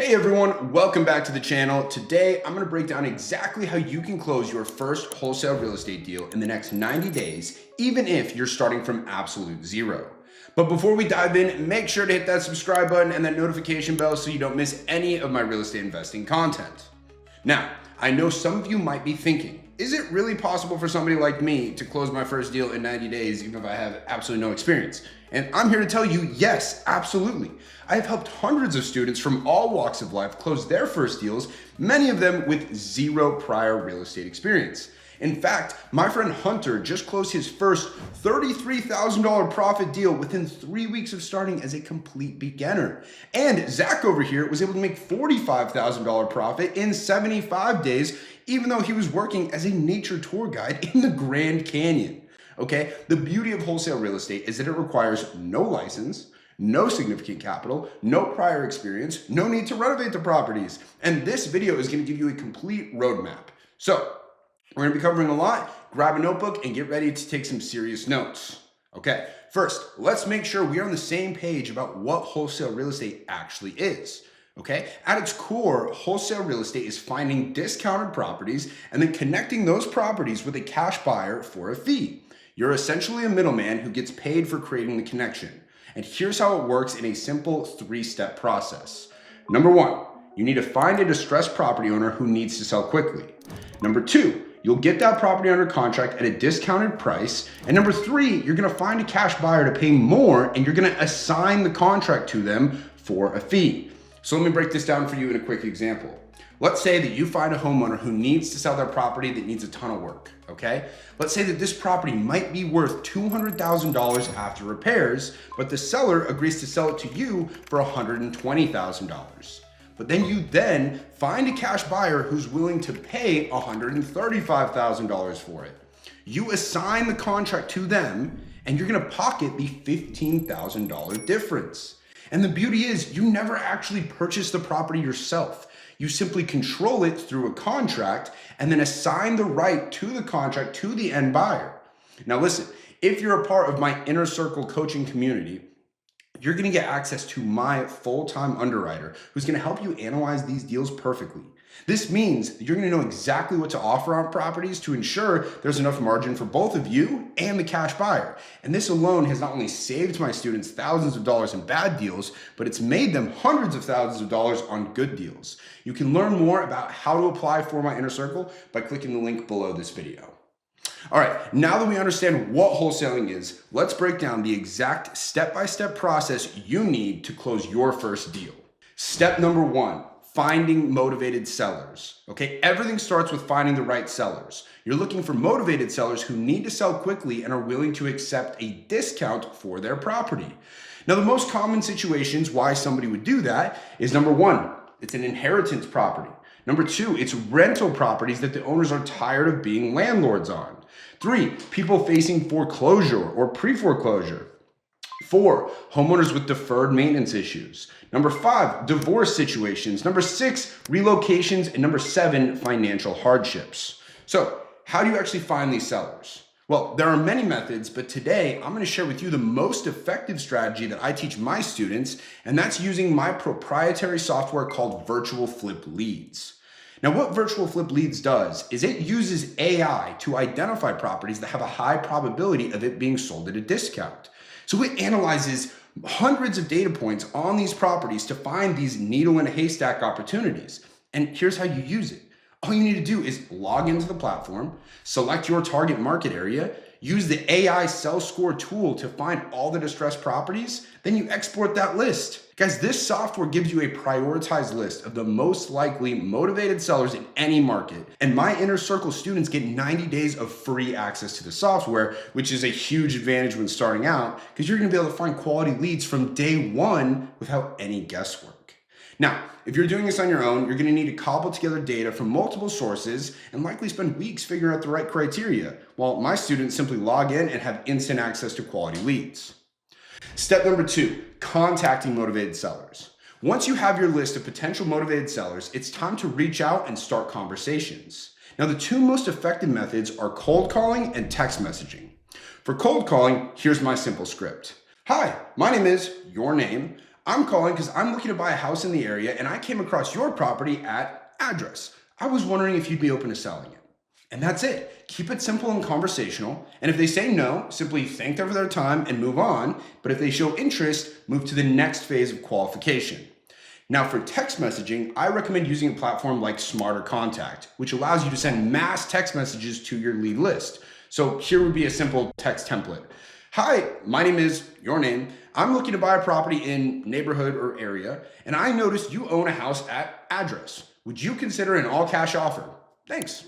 Hey everyone, welcome back to the channel. Today, I'm gonna break down exactly how you can close your first wholesale real estate deal in the next 90 days, even if you're starting from absolute zero. But before we dive in, make sure to hit that subscribe button and that notification bell so you don't miss any of my real estate investing content. Now, I know some of you might be thinking, is it really possible for somebody like me to close my first deal in 90 days even if I have absolutely no experience? And I'm here to tell you, yes, absolutely. I have helped hundreds of students from all walks of life close their first deals, many of them with zero prior real estate experience. In fact, my friend Hunter just closed his first $33,000 profit deal within 3 weeks of starting as a complete beginner. And Zach over here was able to make $45,000 profit in 75 days, even though he was working as a nature tour guide in the Grand Canyon. Okay, the beauty of wholesale real estate is that it requires no license, no significant capital, no prior experience, no need to renovate the properties. And this video is going to give you a complete roadmap. So we're going to be covering a lot. Grab a notebook and get ready to take some serious notes. Okay, first, let's make sure we are on the same page about what wholesale real estate actually is. Okay, at its core, wholesale real estate is finding discounted properties and then connecting those properties with a cash buyer for a fee. You're essentially a middleman who gets paid for creating the connection. And here's how it works in a simple 3-step process. Number 1, you need to find a distressed property owner who needs to sell quickly. Number 2, you'll get that property under contract at a discounted price. And number 3, you're gonna find a cash buyer to pay more and you're gonna assign the contract to them for a fee. So let me break this down for you in a quick example. Let's say that you find a homeowner who needs to sell their property that needs a ton of work, okay? Let's say that this property might be worth $200,000 after repairs, but the seller agrees to sell it to you for $120,000. But then you find a cash buyer who's willing to pay $135,000 for it. You assign the contract to them and you're gonna pocket the $15,000 difference. And the beauty is you never actually purchase the property yourself. You simply control it through a contract and then assign the right to the contract to the end buyer. Now listen, if you're a part of my Inner Circle coaching community, you're gonna get access to my full-time underwriter who's gonna help you analyze these deals perfectly. This means that you're gonna know exactly what to offer on properties to ensure there's enough margin for both of you and the cash buyer. And this alone has not only saved my students thousands of dollars in bad deals, but it's made them hundreds of thousands of dollars on good deals. You can learn more about how to apply for my Inner Circle by clicking the link below this video. All right, now that we understand what wholesaling is, let's break down the exact step-by-step process you need to close your first deal. Step number 1, finding motivated sellers. Okay, everything starts with finding the right sellers. You're looking for motivated sellers who need to sell quickly and are willing to accept a discount for their property. Now, the most common situations why somebody would do that is number 1, it's an inheritance property. Number 2, it's rental properties that the owners are tired of being landlords on. 3, people facing foreclosure or pre-foreclosure. 4, homeowners with deferred maintenance issues. Number 5, divorce situations. Number 6, relocations. And number 7, financial hardships. So how do you actually find these sellers? Well, there are many methods, but today I'm going to share with you the most effective strategy that I teach my students, and that's using my proprietary software called Virtual Flip Leads. Now, what Virtual Flip Leads does is it uses AI to identify properties that have a high probability of it being sold at a discount. So it analyzes hundreds of data points on these properties to find these needle in a haystack opportunities. And here's how you use it. All you need to do is log into the platform, select your target market area, use the AI Sell Score tool to find all the distressed properties, then you export that list. Guys, this software gives you a prioritized list of the most likely motivated sellers in any market. And my Inner Circle students get 90 days of free access to the software, which is a huge advantage when starting out because you're gonna be able to find quality leads from day 1 without any guesswork. Now, if you're doing this on your own, you're gonna need to cobble together data from multiple sources and likely spend weeks figuring out the right criteria, while my students simply log in and have instant access to quality leads. Step number 2, contacting motivated sellers. Once you have your list of potential motivated sellers, it's time to reach out and start conversations. Now, the 2 most effective methods are cold calling and text messaging. For cold calling, here's my simple script. Hi, my name is your name. I'm calling because I'm looking to buy a house in the area and I came across your property at address. I was wondering if you'd be open to selling it. And that's it. Keep it simple and conversational. And if they say no, simply thank them for their time and move on. But if they show interest, move to the next phase of qualification. Now for text messaging, I recommend using a platform like Smarter Contact, which allows you to send mass text messages to your lead list. So here would be a simple text template. Hi, my name is your name. I'm looking to buy a property in neighborhood or area, and I noticed you own a house at address. Would you consider an all-cash offer? Thanks.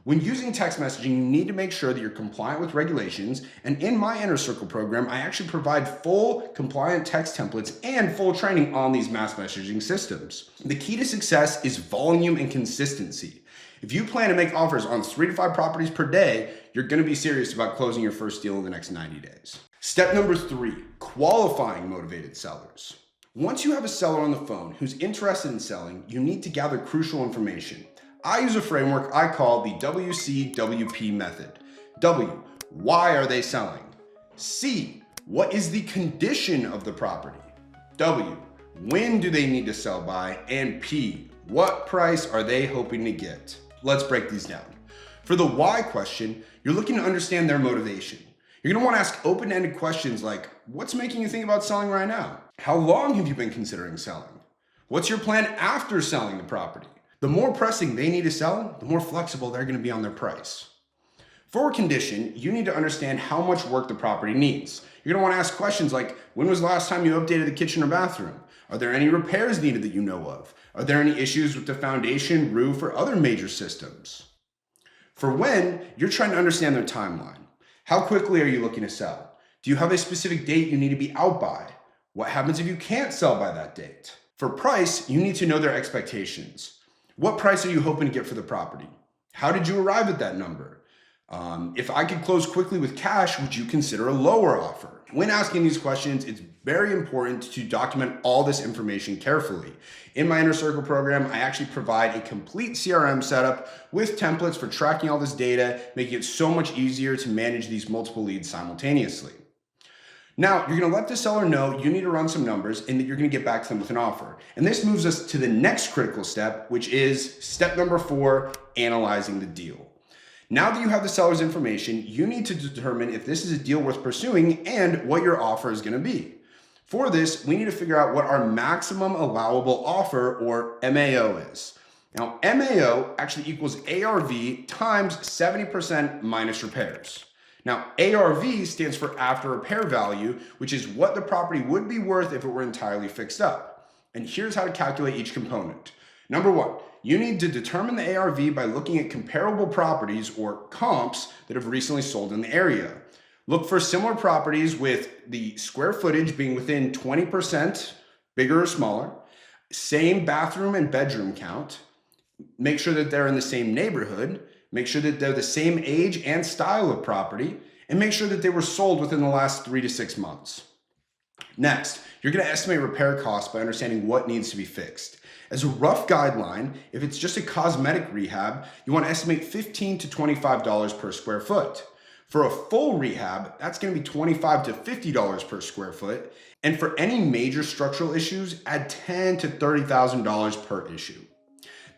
When using text messaging, you need to make sure that you're compliant with regulations, and in my Inner Circle program, I actually provide full compliant text templates and full training on these mass messaging systems. The key to success is volume and consistency. If you plan to make offers on 3 to 5 properties per day, you're going to be serious about closing your first deal in the next 90 days. Step number 3, qualifying motivated sellers. Once you have a seller on the phone who's interested in selling, you need to gather crucial information. I use a framework I call the WCWP method. W, why are they selling? C, what is the condition of the property? W, when do they need to sell by? And P, what price are they hoping to get? Let's break these down. For the why question, you're looking to understand their motivation. You're going to want to ask open-ended questions like, what's making you think about selling right now? How long have you been considering selling? What's your plan after selling the property? The more pressing they need to sell, the more flexible they're going to be on their price. For condition, you need to understand how much work the property needs. You're going to want to ask questions like, when was the last time you updated the kitchen or bathroom? Are there any repairs needed that you know of? Are there any issues with the foundation, roof, or other major systems? For when, you're trying to understand their timeline. How quickly are you looking to sell? Do you have a specific date you need to be out by? What happens if you can't sell by that date? For price, you need to know their expectations. What price are you hoping to get for the property? How did you arrive at that number? If I could close quickly with cash, would you consider a lower offer? When asking these questions, it's very important to document all this information carefully. In my Inner Circle program, I actually provide a complete CRM setup with templates for tracking all this data, making it so much easier to manage these multiple leads simultaneously. Now, you're going to let the seller know you need to run some numbers and that you're going to get back to them with an offer. And this moves us to the next critical step, which is step number 4, analyzing the deal. Now that you have the seller's information, you need to determine if this is a deal worth pursuing and what your offer is going to be. For this, we need to figure out what our maximum allowable offer, or MAO, is. Now, MAO actually equals ARV times 70% minus repairs. Now, ARV stands for after repair value, which is what the property would be worth if it were entirely fixed up. And here's how to calculate each component. Number 1, you need to determine the ARV by looking at comparable properties, or comps, that have recently sold in the area. Look for similar properties with the square footage being within 20% bigger or smaller, same bathroom and bedroom count, make sure that they're in the same neighborhood, make sure that they're the same age and style of property, and make sure that they were sold within the last 3 to 6 months. Next, you're going to estimate repair costs by understanding what needs to be fixed. As a rough guideline, if it's just a cosmetic rehab, you want to estimate $15 to $25 per square foot. For a full rehab, that's going to be $25 to $50 per square foot. And for any major structural issues, add $10,000 to $30,000 per issue.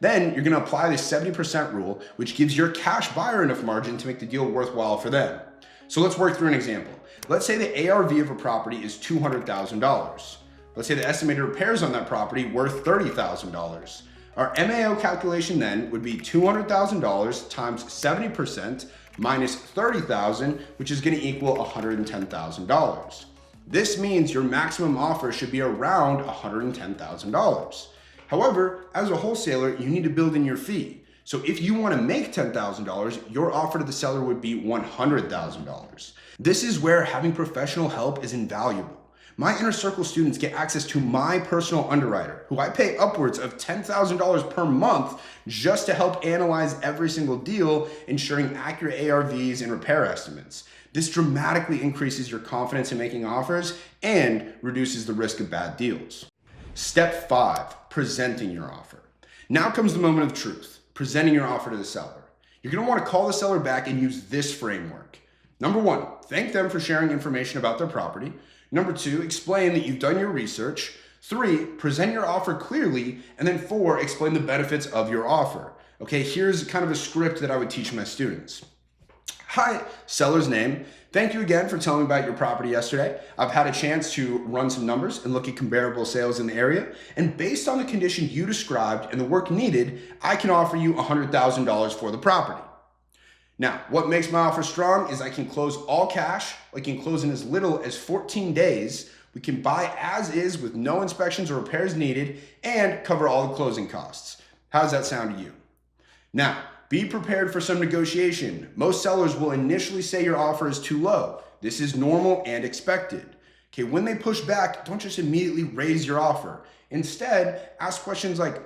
Then you're going to apply the 70% rule, which gives your cash buyer enough margin to make the deal worthwhile for them. So let's work through an example. Let's say the ARV of a property is $200,000. Let's say the estimated repairs on that property worth $30,000. Our MAO calculation then would be $200,000 times 70% minus $30,000, which is going to equal $110,000. This means your maximum offer should be around $110,000. However, as a wholesaler, you need to build in your fee. So if you want to make $10,000, your offer to the seller would be $100,000. This is where having professional help is invaluable. My Inner Circle students get access to my personal underwriter, who I pay upwards of $10,000 per month just to help analyze every single deal, ensuring accurate ARVs and repair estimates. This dramatically increases your confidence in making offers and reduces the risk of bad deals. Step 5, presenting your offer. Now comes the moment of truth, presenting your offer to the seller. You're going to want to call the seller back and use this framework. Number 1, thank them for sharing information about their property. Number 2, explain that you've done your research. 3, present your offer clearly. And then 4, explain the benefits of your offer. Okay, here's kind of a script that I would teach my students. Hi, seller's name. Thank you again for telling me about your property yesterday. I've had a chance to run some numbers and look at comparable sales in the area. And based on the condition you described and the work needed, I can offer you $100,000 for the property. Now, what makes my offer strong is I can close all cash. I can close in as little as 14 days. We can buy as is with no inspections or repairs needed and cover all the closing costs. How does that sound to you? Now, be prepared for some negotiation. Most sellers will initially say your offer is too low. This is normal and expected. Okay, when they push back, don't just immediately raise your offer. Instead, ask questions like,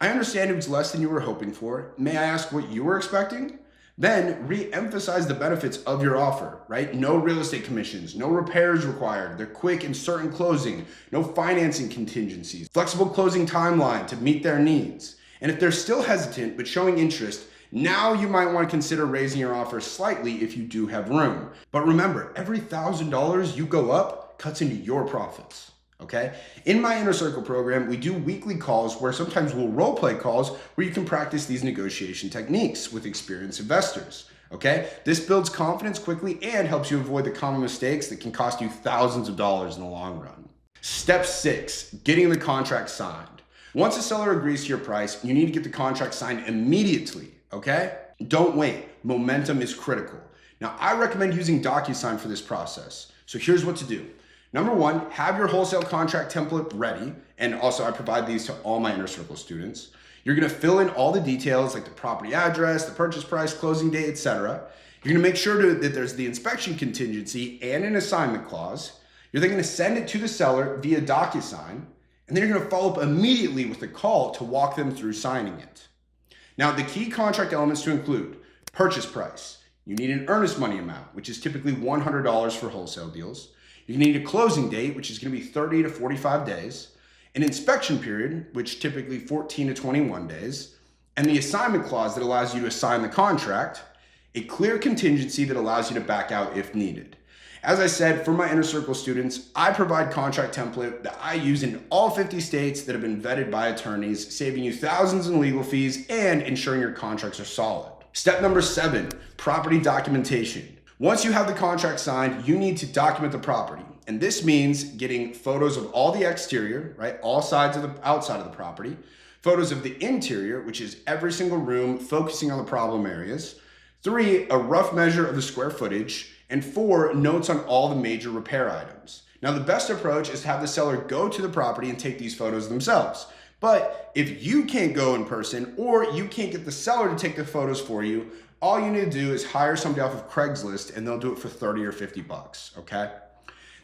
I understand it was less than you were hoping for. May I ask what you were expecting? Then re-emphasize the benefits of your offer, right? No real estate commissions, no repairs required. They're quick and certain closing, no financing contingencies, flexible closing timeline to meet their needs. And if they're still hesitant but showing interest, now you might want to consider raising your offer slightly if you do have room. But remember, every $1,000 you go up cuts into your profits. Okay? In my Inner Circle program, we do weekly calls where sometimes we'll role play calls where you can practice these negotiation techniques with experienced investors. Okay? This builds confidence quickly and helps you avoid the common mistakes that can cost you thousands of dollars in the long run. Step 6, getting the contract signed. Once a seller agrees to your price, you need to get the contract signed immediately. Okay? Don't wait. Momentum is critical. Now, I recommend using DocuSign for this process. So here's what to do. Number 1, have your wholesale contract template ready. And also I provide these to all my Inner Circle students. You're gonna fill in all the details like the property address, the purchase price, closing date, etc. You're gonna make sure that there's the inspection contingency and an assignment clause. You're then gonna send it to the seller via DocuSign. And then you're gonna follow up immediately with a call to walk them through signing it. Now, the key contract elements to include purchase price. You need an earnest money amount, which is typically $100 for wholesale deals. You're gonna need a closing date, which is gonna be 30 to 45 days, an inspection period, which typically 14 to 21 days, and the assignment clause that allows you to assign the contract, a clear contingency that allows you to back out if needed. As I said, for my Inner Circle students, I provide contract template that I use in all 50 states that have been vetted by attorneys, saving you thousands in legal fees and ensuring your contracts are solid. Step number 7, property documentation. Once you have the contract signed, you need to document the property. And this means getting photos of all the exterior, right? All sides of the outside of the property, photos of the interior, which is every single room, focusing on the problem areas. 3, a rough measure of the square footage. And 4, notes on all the major repair items. Now, the best approach is to have the seller go to the property and take these photos themselves. But if you can't go in person or you can't get the seller to take the photos for you, all you need to do is hire somebody off of Craigslist and they'll do it for 30 or 50 bucks, okay?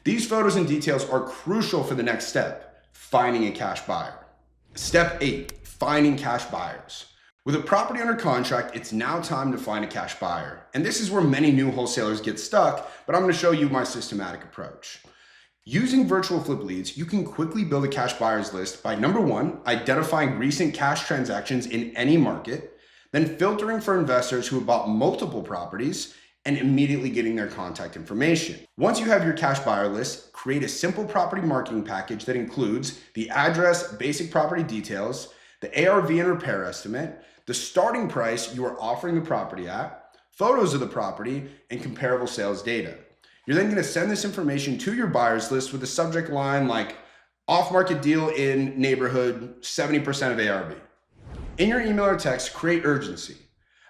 These photos and details are crucial for the next step, finding a cash buyer. Step 8, finding cash buyers. With a property under contract, it's now time to find a cash buyer. And this is where many new wholesalers get stuck, but I'm gonna show you my systematic approach. Using virtual flip leads, you can quickly build a cash buyers list by number 1, identifying recent cash transactions in any market, then filtering for investors who have bought multiple properties and immediately getting their contact information. Once you have your cash buyer list, create a simple property marketing package that includes the address, basic property details, the ARV and repair estimate, the starting price you are offering the property at, photos of the property, and comparable sales data. You're then gonna send this information to your buyers list with a subject line like off-market deal in neighborhood, 70% of ARV. In your email or text, create urgency.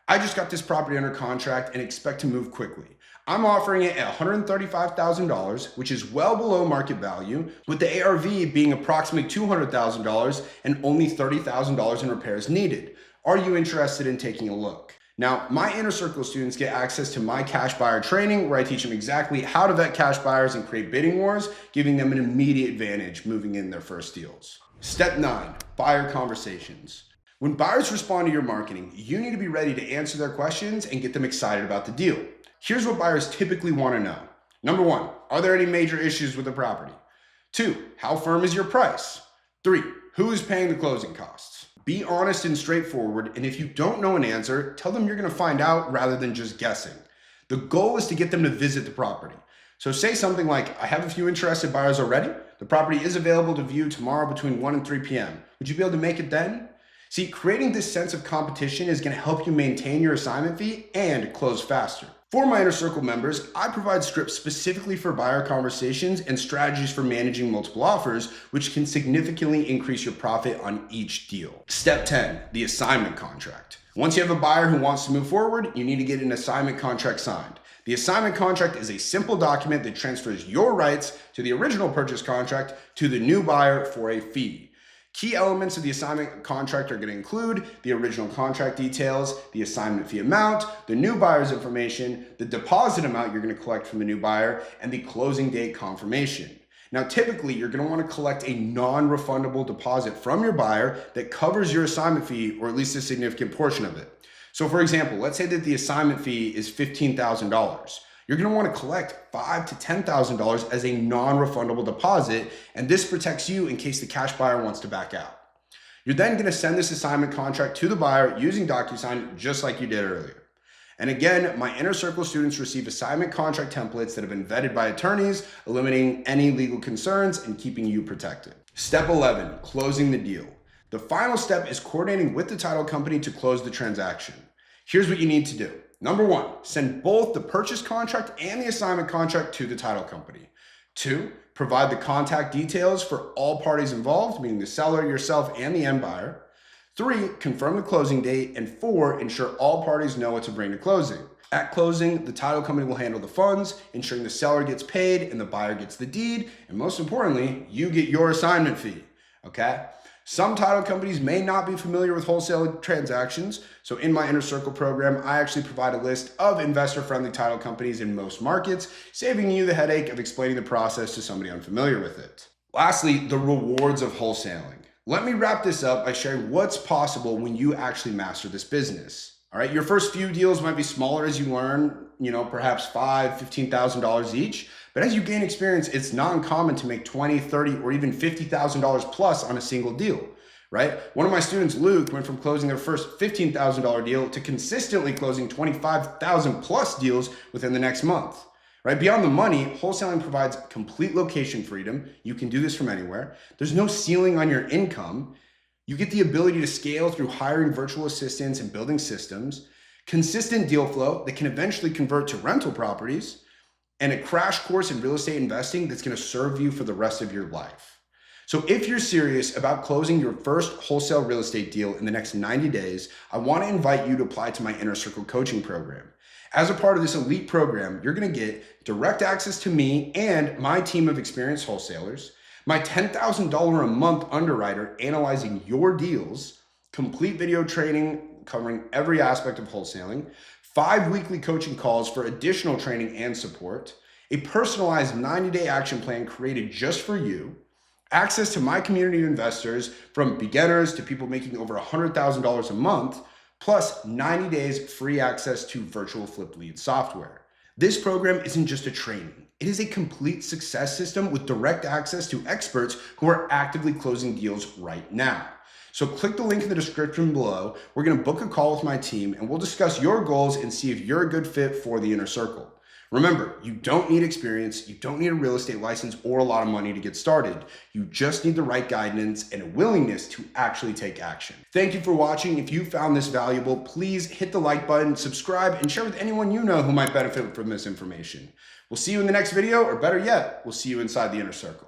I just got this property under contract and expect to move quickly. I'm offering it at $135,000, which is well below market value, with the ARV being approximately $200,000 and only $30,000 in repairs needed. Are you interested in taking a look? Now, my Inner Circle students get access to my cash buyer training where I teach them exactly how to vet cash buyers and create bidding wars, giving them an immediate advantage moving in their first deals. Step 9, buyer conversations. When buyers respond to your marketing, you need to be ready to answer their questions and get them excited about the deal. Here's what buyers typically want to know. Number 1, are there any major issues with the property? 2, how firm is your price? 3, who is paying the closing costs? Be honest and straightforward, and if you don't know an answer, tell them you're going to find out rather than just guessing. The goal is to get them to visit the property. So say something like, I have a few interested buyers already, The property is available to view tomorrow between 1 and 3 p.m. Would you be able to make it then? See, creating this sense of competition is going to help you maintain your assignment fee and close faster. For my Inner Circle members, I provide scripts specifically for buyer conversations and strategies for managing multiple offers, which can significantly increase your profit on each deal. Step 10, the assignment contract. Once you have a buyer who wants to move forward, you need to get an assignment contract signed. The assignment contract is a simple document that transfers your rights to the original purchase contract to the new buyer for a fee. Key elements of the assignment contract are going to include the original contract details, the assignment fee amount, the new buyer's information, the deposit amount you're going to collect from the new buyer, and the closing date confirmation. Now, typically, you're going to want to collect a non-refundable deposit from your buyer that covers your assignment fee, or at least a significant portion of it. So for example, let's say that the assignment fee is $15,000. You're going to want to collect $5,000 to $10,000 as a non-refundable deposit, and this protects you in case the cash buyer wants to back out. You're then going to send this assignment contract to the buyer using DocuSign just like you did earlier. And again, my Inner Circle students receive assignment contract templates that have been vetted by attorneys, eliminating any legal concerns and keeping you protected. Step 11, closing the deal. The final step is coordinating with the title company to close the transaction. Here's what you need to do. Number 1, send both the purchase contract and the assignment contract to the title company. 2, provide the contact details for all parties involved, meaning the seller, yourself, and the end buyer. 3, confirm the closing date. And 4, ensure all parties know what to bring to closing. At closing, the title company will handle the funds, ensuring the seller gets paid and the buyer gets the deed. And most importantly, you get your assignment fee, okay? Some title companies may not be familiar with wholesale transactions, so in my Inner Circle program, I actually provide a list of investor-friendly title companies in most markets, saving you the headache of explaining the process to somebody unfamiliar with it. Lastly, the rewards of wholesaling. Let me wrap this up by sharing what's possible when you actually master this business. All right, your first few deals might be smaller as you learn, perhaps $5,000, $15,000 each. But as you gain experience, it's not uncommon to make $20,000, $30,000, or even $50,000 plus on a single deal, right? One of my students, Luke, went from closing their first $15,000 deal to consistently closing 25,000 plus deals within the next month, right? Beyond the money, wholesaling provides complete location freedom. You can do this from anywhere. There's no ceiling on your income. You get the ability to scale through hiring virtual assistants and building systems, consistent deal flow that can eventually convert to rental properties, and a crash course in real estate investing that's going to serve you for the rest of your life. So if you're serious about closing your first wholesale real estate deal in the next 90 days, I want to invite you to apply to my Inner Circle coaching program. As a part of this elite program, you're going to get direct access to me and my team of experienced wholesalers, my $10,000 a month underwriter analyzing your deals, complete video training covering every aspect of wholesaling, 5 weekly coaching calls for additional training and support, a personalized 90-day action plan created just for you, access to my community of investors from beginners to people making over $100,000 a month, plus 90 days free access to virtual flip lead software. This program isn't just a training. It is a complete success system with direct access to experts who are actively closing deals right now. So click the link in the description below. We're going to book a call with my team and we'll discuss your goals and see if you're a good fit for the Inner Circle. Remember, you don't need experience, you don't need a real estate license or a lot of money to get started. You just need the right guidance and a willingness to actually take action. Thank you for watching. If you found this valuable, please hit the like button, subscribe, and share with anyone you know who might benefit from this information. We'll see you in the next video, or better yet, we'll see you inside the Inner Circle.